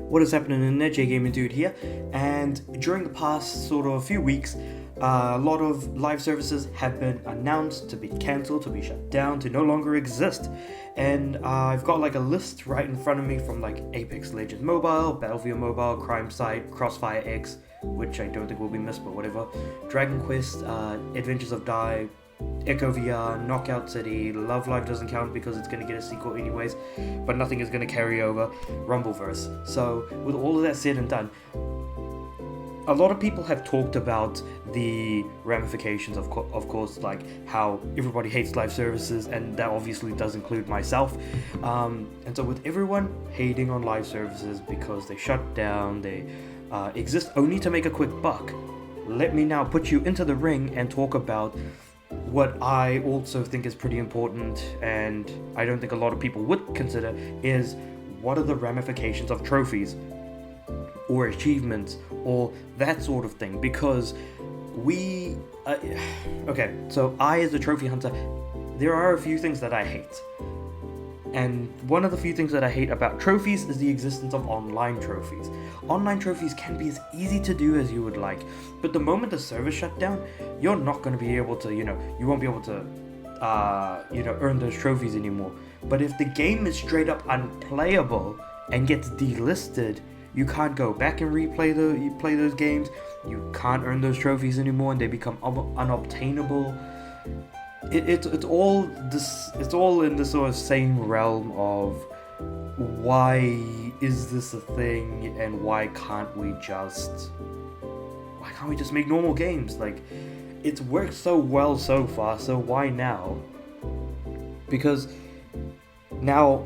What is happening in there? J Gaming Dude here. And during the past sort of few weeks, a lot of live services have been announced to be cancelled, to be shut down, to no longer exist. And I've got like a list right in front of me from like Apex Legends Mobile, Battlefield Mobile, Crime Site, Crossfire X, which I don't think will be missed, but whatever. Dragon Quest, Adventures of Die, Echo VR, Knockout City, Love Live doesn't count because it's going to get a sequel anyways, but nothing is going to carry over, Rumbleverse. So with all of that said and done, a lot of people have talked about the ramifications of course, like how everybody hates live services, and that obviously does include myself. And so with everyone hating on live services because they shut down, they exist only to make a quick buck, let me now put you into the ring and talk about what I also think is pretty important, and I don't think a lot of people would consider, is what are the ramifications of trophies or achievements or that sort of thing. Because okay, so I, as a trophy hunter, there are a few things that I hate. And one of the few things that I hate about trophies is the existence of online trophies. Online trophies can be as easy to do as you would like, but the moment the server shut down, you're not going to be able to, you won't be able to, earn those trophies anymore. But if the game is straight up unplayable and gets delisted, you can't go back and play those games. You can't earn those trophies anymore, and they become unobtainable. It's all in the sort of same realm of why is this a thing, and why can't we just make normal games? Like, it's worked so well so far, so why now? Because now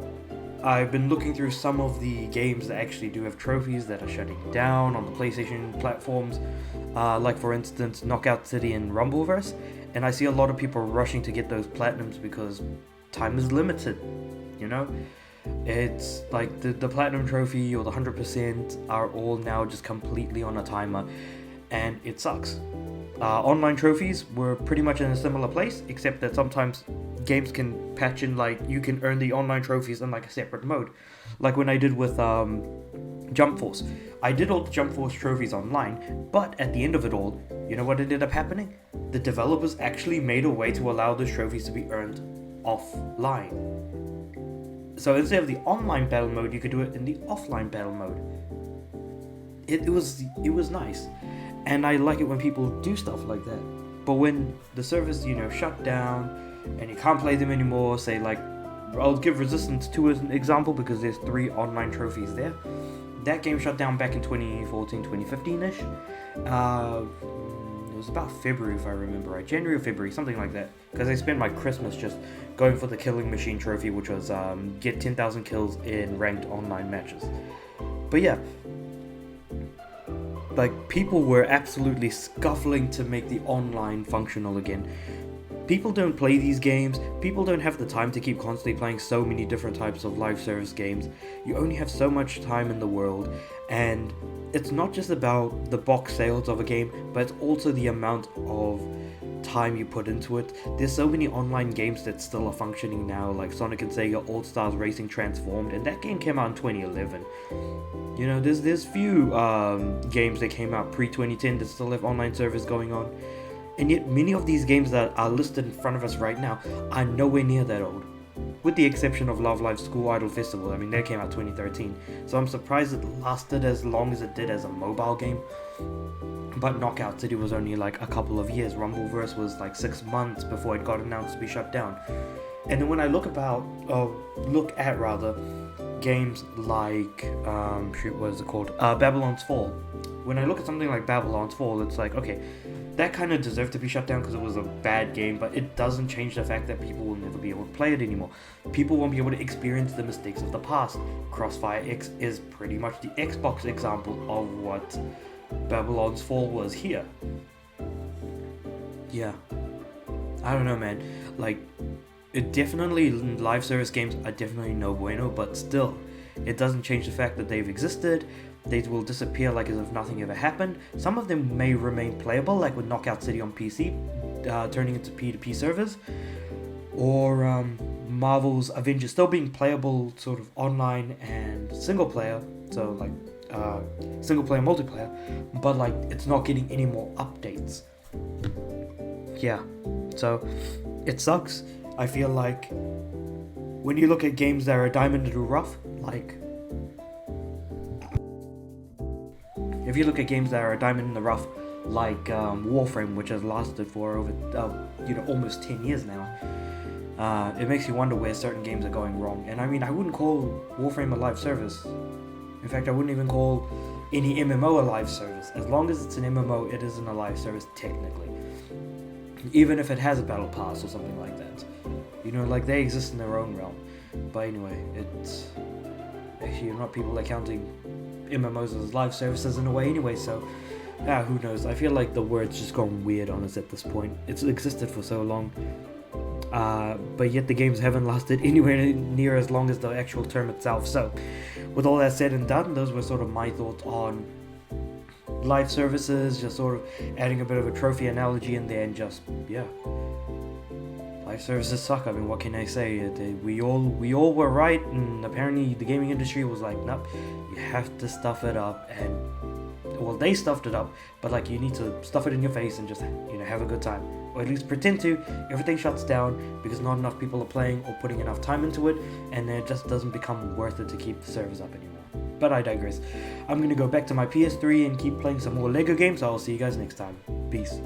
I've been looking through some of the games that actually do have trophies that are shutting down on the PlayStation platforms, like for instance Knockout City and Rumbleverse, and I see a lot of people rushing to get those platinums because time is limited, It's like the platinum trophy or the 100% are all now just completely on a timer, and it sucks. Online trophies were pretty much in a similar place, except that sometimes games can patch in, like, you can earn the online trophies in like a separate mode. Like when I did with Jump Force. I did all the Jump Force trophies online, but at the end of it all, you know what ended up happening? The developers actually made a way to allow those trophies to be earned offline. So instead of the online battle mode, you could do it in the offline battle mode. It was nice. And I like it when people do stuff like that. But when the servers, shut down and you can't play them anymore, say like, I'll give Resistance 2 as an example because there's 3 online trophies there. That game shut down back in 2014, 2015-ish. It was about February, if I remember right. January or February, something like that. Because I spent my Christmas just going for the Killing Machine trophy, which was get 10,000 kills in ranked online matches. But yeah, like, people were absolutely scuffling to make the online functional again. People don't play these games. People don't have the time to keep constantly playing so many different types of live service games. You only have so much time in the world, and it's not just about the box sales of a game, but it's also the amount of time you put into it. There's so many online games that still are functioning now, like Sonic and Sega All-Stars Racing Transformed, and that game came out in 2011. There's few games that came out pre-2010 that still have online servers going on. And yet many of these games that are listed in front of us right now are nowhere near that old. With the exception of Love Live School Idol Festival. I mean, that came out 2013. So I'm surprised it lasted as long as it did as a mobile game. But Knockout City was only like a couple of years. Rumbleverse was like 6 months before it got announced to be shut down. And then when I look at games like, what is it called? Babylon's Fall. When I look at something like Babylon's Fall, it's like, okay, that kind of deserved to be shut down because it was a bad game, but it doesn't change the fact that people will never be able to play it anymore. People won't be able to experience the mistakes of the past. Crossfire X is pretty much the Xbox example of what Babylon's Fall was here. Yeah. I don't know, man. Like, live service games are definitely no bueno, but still, it doesn't change the fact that they've existed. They will disappear like as if nothing ever happened. Some of them may remain playable, like with Knockout City on PC, turning into P2P servers, or Marvel's Avengers still being playable sort of online and single player, so like single player multiplayer, but like it's not getting any more updates. Yeah, so it sucks. I feel like when you look at games that are a diamond in the rough, like if you look at games that are a diamond in the rough, like Warframe, which has lasted for over almost 10 years now, it makes you wonder where certain games are going wrong. And I mean, I wouldn't call Warframe a live service. In fact, I wouldn't even call any MMO a live service. As long as it's an MMO, it isn't a live service technically. Even if it has a battle pass or something like that. Like they exist in their own realm. But anyway, it's actually not people are counting MMOs as live services in a way anyway, so who knows. I feel like the word's just gone weird on us at this point. It's existed for so long, but yet the games haven't lasted anywhere near as long as the actual term itself. So with all that said and done, those were sort of my thoughts on live services, just sort of adding a bit of a trophy analogy in there, and just live services suck. I mean, what can I say? We all were right, and apparently the gaming industry was like, nope, you have to stuff it up. And well, they stuffed it up, but like you need to stuff it in your face and just have a good time, or at least pretend to. Everything shuts down because not enough people are playing or putting enough time into it, and it just doesn't become worth it to keep the servers up anymore. But I digress. I'm gonna go back to my PS3 and keep playing some more LEGO games. So I'll see you guys next time. Peace.